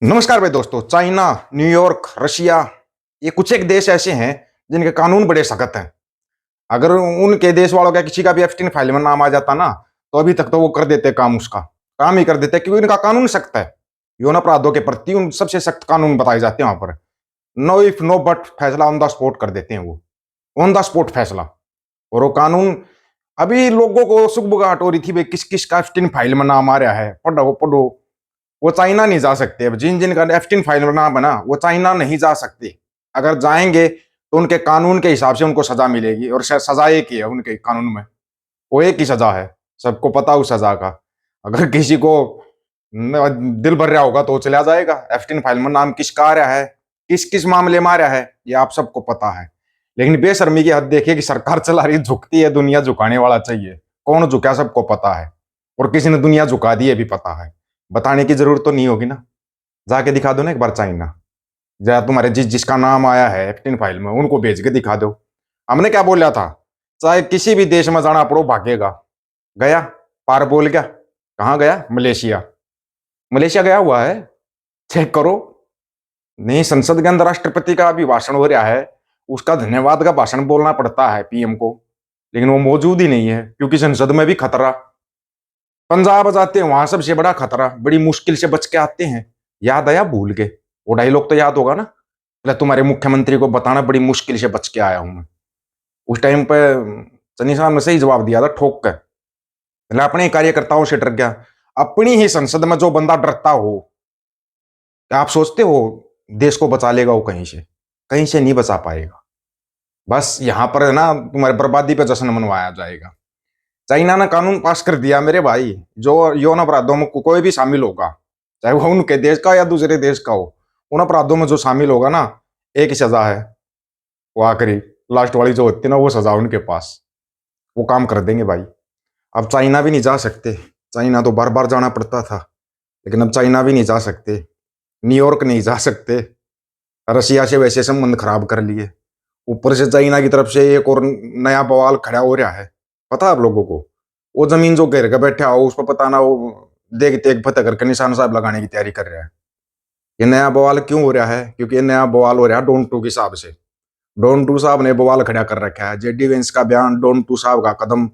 नमस्कार भाई दोस्तों। चाइना, न्यूयॉर्क, रशिया, ये कुछ एक देश ऐसे हैं जिनके कानून बड़े सख्त हैं। अगर उनके देश वालों का किसी का भी एप्स्टीन फाइल में नाम आ जाता ना, तो अभी तक तो वो कर देते काम, उसका काम ही कर देते, क्योंकि उनका कानून सख्त है। यौन अपराधों के प्रति उन सबसे सख्त कानून बताए जाते हैं वहां पर। नो इफ नो बट फैसला ऑन द स्पॉट कर देते हैं वो, ऑन द स्पॉट फैसला। और वो कानून अभी लोगों को सुगबुगाहट हो रही थी, भाई किस किस का एप्स्टीन फाइल में नाम आ रहा है, पढ़ो पढ़ो। वो चाइना नहीं जा सकते। अब जिन जिन का एप्स्टीन फाइल में नाम बना, वो चाइना नहीं जा सकते। अगर जाएंगे तो उनके कानून के हिसाब से उनको सजा मिलेगी, और सजा एक ही है उनके कानून में, वो एक ही सजा है। सबको पता उस सजा का। अगर किसी को दिल भर रहा होगा तो वो चला जाएगा। एप्स्टीन फाइल में नाम किसका आ रहा है, किस किस मामले में आ रहा है, ये आप सबको पता है। लेकिन बेशर्मी की हद देखिए कि सरकार चला रही, झुकती है, दुनिया झुकाने वाला चाहिए। कौन झुका सबको पता है, और किसी ने दुनिया झुका दी है भी पता है। बताने की जरूरत तो नहीं होगी ना। जाके दिखा दो ना एक बार चाइना। जरा तुम्हारे जिसका नाम आया है एप्स्टीन फाइल में, उनको भेज के दिखा दो। हमने क्या बोला था, चाहे किसी भी देश में जाना पड़ो भागेगा। गया, पार बोल गया। कहाँ गया? मलेशिया। मलेशिया गया हुआ है, चेक करो। नहीं, संसद के अंदर राष्ट्रपति का अभिभाषण हो रहा है, उसका धन्यवाद का भाषण बोलना पड़ता है पीएम को, लेकिन वो मौजूद ही नहीं है, क्योंकि संसद में भी खतरा। पंजाब जाते हैं, वहां सबसे बड़ा खतरा, बड़ी मुश्किल से बच के आते हैं। याद आया? भूल गए। वो डायलॉग तो याद होगा ना, बोले तुम्हारे मुख्यमंत्री को बताना बड़ी मुश्किल से बच के आया हूं मैं। उस टाइम पे सन्नी साहब ने सही जवाब दिया था, ठोक कर। मतलब अपने ही कार्यकर्ताओं से डर गया। अपनी ही संसद में जो बंदा डरता हो, क्या आप सोचते हो देश को बचा लेगा वो? कहीं से कहीं से नहीं बचा पाएगा। बस यहाँ पर है ना, तुम्हारे बर्बादी पे जश्न मनवाया जाएगा। चाइना ने कानून पास कर दिया मेरे भाई, जो यौन अपराधों में कोई भी शामिल होगा, चाहे वो उनके देश का या दूसरे देश का हो, उन अपराधों में जो शामिल होगा ना, एक ही सजा है। वो आखिरी लास्ट वाली जो होती है ना, वो सजा उनके पास। वो काम कर देंगे भाई। अब चाइना भी नहीं जा सकते। चाइना तो बार बार जाना पड़ता था, लेकिन अब चाइना भी नहीं जा सकते। न्यूयॉर्क नहीं जा सकते। रशिया से वैसे संबंध खराब कर लिए, ऊपर से चाइना की तरफ से एक और नया बवाल खड़ा हो रहा है। पता है आप लोगों को? वो जमीन जो घेर के बैठा हो, उस पर पता ना वो देख तेग फतेह करके निशान साहब लगाने की तैयारी कर रहा है। ये नया बवाल क्यों हो रहा है? क्योंकि ये नया बवाल हो रहा है डोन टू के हिसाब से। डोन टू साहब ने बवाल खड़ा कर रखा है। जेडी वेंस का बयान, डोन टू साहब का कदम,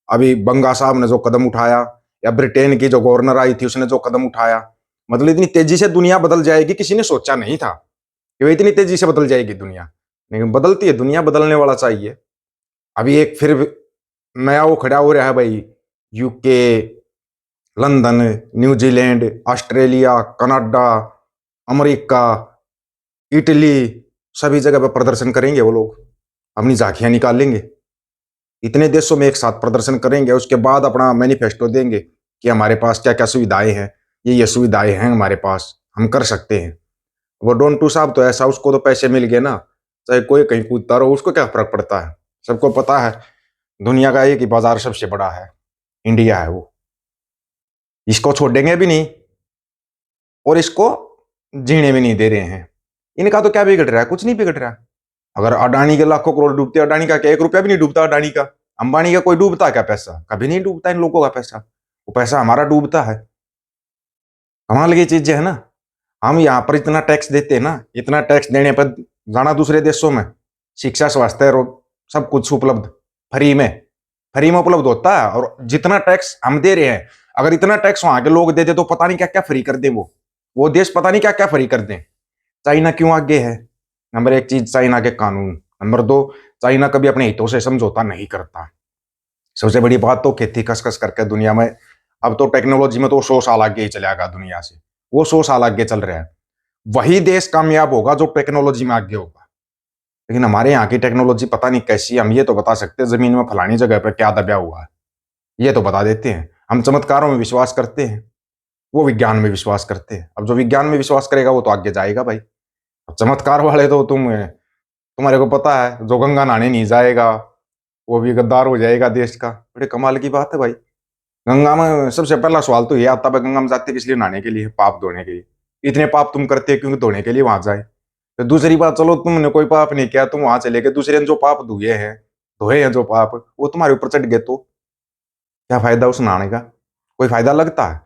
अभी बंगा साहब ने जो कदम उठाया, या ब्रिटेन की जो गवर्नर आई थी उसने जो कदम उठाया, मतलब इतनी तेजी से दुनिया बदल जाएगी किसी ने सोचा नहीं था कि वो इतनी तेजी से बदल जाएगी दुनिया। लेकिन बदलती है दुनिया, बदलने वाला चाहिए। अभी एक फिर नया वो खड़ा हो रहा है भाई। UK, London, New Zealand, Australia, Canada, America, Italy, सभी जगह पर प्रदर्शन करेंगे वो लोग। अपनी झांकियां निकालेंगे, इतने देशों में एक साथ प्रदर्शन करेंगे, उसके बाद अपना मैनिफेस्टो देंगे कि हमारे पास क्या क्या सुविधाएं हैं, ये सुविधाएं हैं हमारे पास, हम कर सकते हैं। वो डोंटू साहब तो ऐसा, उसको तो पैसे मिल गए ना, चाहे कोई कहीं कूदता रहो, उसको क्या फर्क पड़ता है। सबको पता है दुनिया का एक ही बाजार सबसे बड़ा है, इंडिया है वो। इसको छोड़ेंगे भी नहीं, और इसको जीने भी नहीं दे रहे हैं। इनका तो क्या बिगड़ रहा है? कुछ नहीं बिगड़ रहा। अगर अडानी के लाखों करोड़ डूबते, अडानी का क्या एक रुपया भी नहीं डूबता? अडानी का, अंबानी का कोई डूबता क्या पैसा? कभी नहीं डूबता इन लोगों का पैसा। वो पैसा हमारा डूबता है। कमाल की चीज है ना। हम यहाँ पर इतना टैक्स देते हैं ना, इतना टैक्स देने पर जाना दूसरे देशों में, शिक्षा, स्वास्थ्य, सब कुछ उपलब्ध, फ्री में, फ्री में उपलब्ध होता है। और जितना टैक्स हम दे रहे हैं, अगर इतना टैक्स वहां के लोग दे दे तो पता नहीं क्या क्या फ्री कर दें वो देश पता नहीं क्या क्या फ्री कर दें। चाइना क्यों आगे है? नंबर एक चीज, चाइना के कानून। नंबर दो, चाइना कभी अपने हितों से समझौता नहीं करता। सबसे बड़ी बात तो खेती खसखस करके दुनिया में, अब तो टेक्नोलॉजी में तो 100 साल आगे ही चलेगा दुनिया से। वो 100 साल आगे चल रहा है। वही देश कामयाब होगा जो टेक्नोलॉजी में आगे होगा। लेकिन हमारे यहाँ की टेक्नोलॉजी पता नहीं कैसी है। हम ये तो बता सकते हैं जमीन में फलानी जगह पर क्या दबा हुआ है, ये तो बता देते हैं। हम चमत्कारों में विश्वास करते हैं, वो विज्ञान में विश्वास करते हैं। अब जो विज्ञान में विश्वास करेगा वो तो आगे जाएगा भाई। अब चमत्कार वाले तो तुम्हारे को पता है, जो गंगा नहाने नहीं जाएगा वो भी गद्दार हो जाएगा देश का। बड़े कमाल की बात है भाई। गंगा में सबसे पहला सवाल तो ये आता है, गंगा में जाते किस लिए? नहाने के लिए, पाप धोने के लिए। इतने पाप तुम करते हो क्योंकि धोने के लिए वहां जाए। तो दूसरी बात, चलो तुमने कोई पाप नहीं किया, तुम वहां चले गए, दूसरे ने जो पाप धोए हैं जो पाप, वो तुम्हारे ऊपर चढ़ गए, तो क्या फायदा उस नहाने का? कोई फायदा लगता है?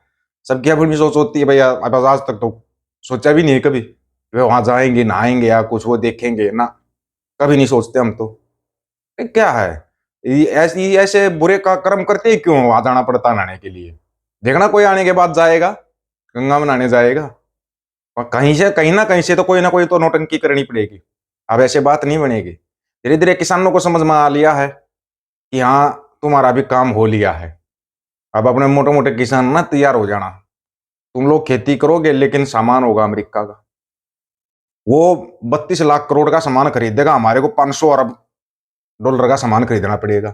सबकी अपनी सोच होती है भैया। अब आज तक तो सोचा भी नहीं है कभी वे वहां जाएंगे, नहाएंगे या कुछ वो देखेंगे ना, कभी नहीं सोचते हम तो। क्या है, ऐसी ऐसे बुरे का कर्म करते ही क्यों वहां जाना पड़ता नहाने के लिए? देखना कोई आने के बाद जाएगा, गंगा में नहाने जाएगा, और कहीं से कहीं ना कोई तो नौटंकी करनी पड़ेगी। अब ऐसे बात नहीं बनेगी। धीरे धीरे किसानों को समझ में आ लिया है कि हाँ, तुम्हारा भी काम हो लिया है। अब अपने मोटे मोटे किसान ना तैयार हो जाना। तुम लोग खेती करोगे लेकिन सामान होगा अमेरिका का। वो 32 लाख करोड़ का सामान खरीदेगा, हमारे को 500 अरब डॉलर का सामान खरीदना पड़ेगा।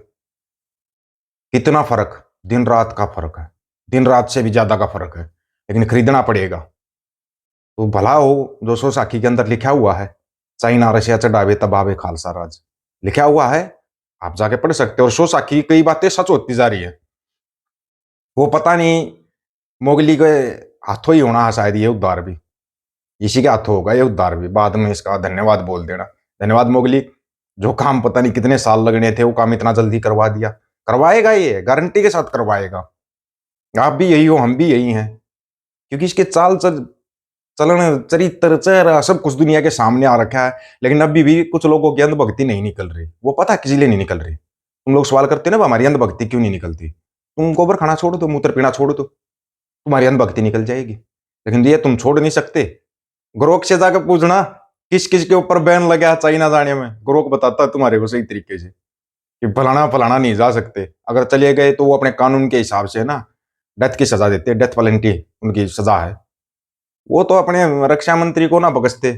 कितना फर्क, दिन रात का फर्क है, दिन रात से भी ज्यादा का फर्क है, लेकिन खरीदना पड़ेगा। तो भला हो जो सो साखी के अंदर लिखा हुआ है, चाइना रशिया चढ़ावे तबावे खालसा राज, लिखा हुआ है। आप जाके पढ़ सकते हो। और सो साखी कई बातें सच होती जा रही है। वो पता नहीं मोगली के हाथों ही होना है शायद ये उद्धार भी, इसी के हाथों होगा ये उद्धार भी। बाद में इसका धन्यवाद बोल देना, धन्यवाद मोगली। जो काम पता नहीं कितने साल लगने थे वो काम इतना जल्दी करवा दिया। करवाएगा, ये गारंटी के साथ करवाएगा। आप भी यही हो, हम भी यही हैं, क्योंकि इसके चलन चरित्र चेहरा सब कुछ दुनिया के सामने आ रखा है। लेकिन अभी भी कुछ लोगों की अंधभक्ति नहीं निकल रही। वो पता है किसी लिए नहीं निकल रही? तुम लोग सवाल करते हो ना हमारी अंधभक्ति क्यों नहीं निकलती। तुम गोबर खाना छोड़ दो, मूत्र पीना छोड़ दो, तुम्हारी अंधभक्ति निकल जाएगी। लेकिन ये तुम छोड़ नहीं सकते। ग्रोक से जाकर पूछना किस किस के ऊपर बैन लगा चाइना जाने में, ग्रोक बताता है तुम्हारे को सही तरीके से कि फलाना फलाना नहीं जा सकते। अगर चले गए तो वो अपने कानून के हिसाब से ना डेथ की सजा देते, डेथ पेनल्टी उनकी सजा है। वो तो अपने रक्षा मंत्री को ना बख्शते।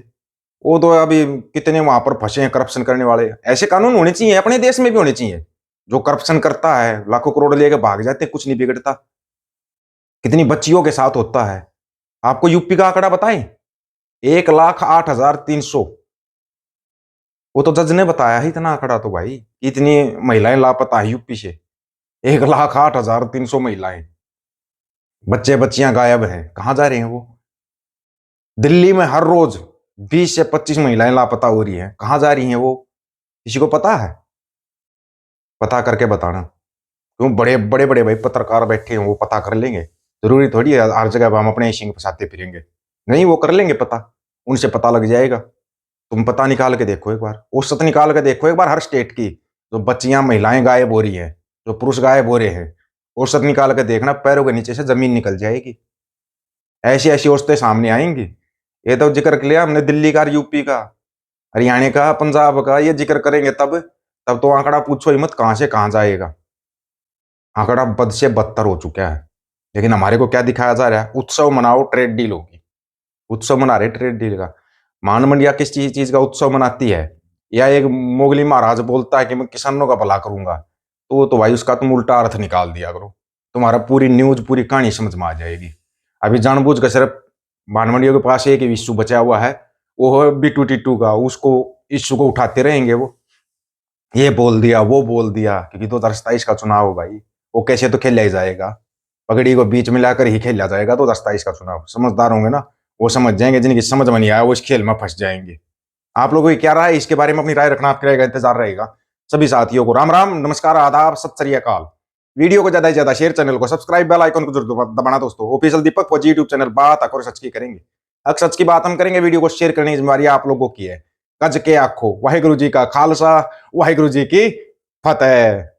वो तो अभी कितने वहां पर फंसे हैं करप्शन करने वाले। ऐसे कानून होने चाहिए, अपने देश में भी होने चाहिए। जो करप्शन करता है लाखों करोड़ लेके भाग जाते हैं, कुछ नहीं बिगड़ता। कितनी बच्चियों के साथ होता है। आपको यूपी का आंकड़ा बताएं, 1,08,300। वो तो जज ने बताया ही इतना आंकड़ा तो भाई, इतनी महिलाएं लापता है यूपी से। 1,08,300 महिलाएं, बच्चे बच्चियां गायब हैं, कहां जा रहे हैं वो? दिल्ली में हर रोज 20 से 25 महिलाएं लापता हो रही हैं, कहां जा रही हैं वो? किसी को पता है? पता करके बताना। क्यों बड़े बड़े बड़े भाई पत्रकार बैठे हैं, वो पता कर लेंगे। जरूरी थोड़ी है हर जगह हम अपने सिंह फंसाते फिरेंगे। नहीं, वो कर लेंगे पता, उनसे पता लग जाएगा। तुम पता निकाल के देखो एक बार, औसत निकाल के देखो एक बार हर स्टेट की। जो बच्चियां महिलाएं गायब हो रही हैं, जो पुरुष गायब हो रहे हैं, औसत निकाल के देखना, पैरों के नीचे से जमीन निकल जाएगी। ऐसी ऐसी औसतें सामने आएंगी। ये तो जिक्र कर लिया हमने दिल्ली का, यूपी का, हरियाणा का, पंजाब का। ये जिक्र करेंगे तब तब तो आंकड़ा पूछो ही मत कहां से कहां जाएगा। आंकड़ा बद से बदतर हो चुका है। लेकिन हमारे को क्या दिखाया जा रहा है? उत्सव मनाओ, ट्रेड डील होगी। उत्सव मना रहे ट्रेड डील का। मान मंडिया किस चीज चीज का उत्सव मनाती है? या एक मोगली महाराज बोलता है कि मैं किसानों का भला करूंगा, तो भाई उसका तुम उल्टा अर्थ निकाल दिया करो। तुम्हारा पूरी न्यूज पूरी कहानी समझ में आ जाएगी। अभी जानबूझ कर सिर्फ मानमंडियों के पास एक इश्यू बचा हुआ है, वो है B2 T2 का। उसको इश्यू को उठाते रहेंगे वो। ये बोल दिया, वो बोल दिया, क्योंकि 2027 का चुनाव हो भाई। वो कैसे तो खेला ही जाएगा, पगड़ी को बीच में लाकर ही खेला जाएगा 2027 का चुनाव। समझदार होंगे ना, वो समझ जाएंगे। जिनकी समझ में नहीं आया वो इस खेल में फंस जाएंगे। आप लोगों की क्या राय है इसके बारे में? अपनी राय रखना आपके रहेगा, इंतजार रहेगा। सभी साथियों को राम राम, नमस्कार, आदाब, सत श्री अकाल। वीडियो को ज्यादा से ज्यादा शेयर, चैनल को सब्सक्राइब, बेल आइकन को जरूर दबाना दोस्तों। ऑफिशियल दीपक फौजी यूट्यूब चैनल, बात अकर सच की करेंगे। अक सच की बात हम करेंगे, वीडियो को शेयर करने की जिम्मेवारी आप लोगों की है। गज के आखो, वाहिगुरु जी का खालसा, वाहिगुरु जी की फतेह।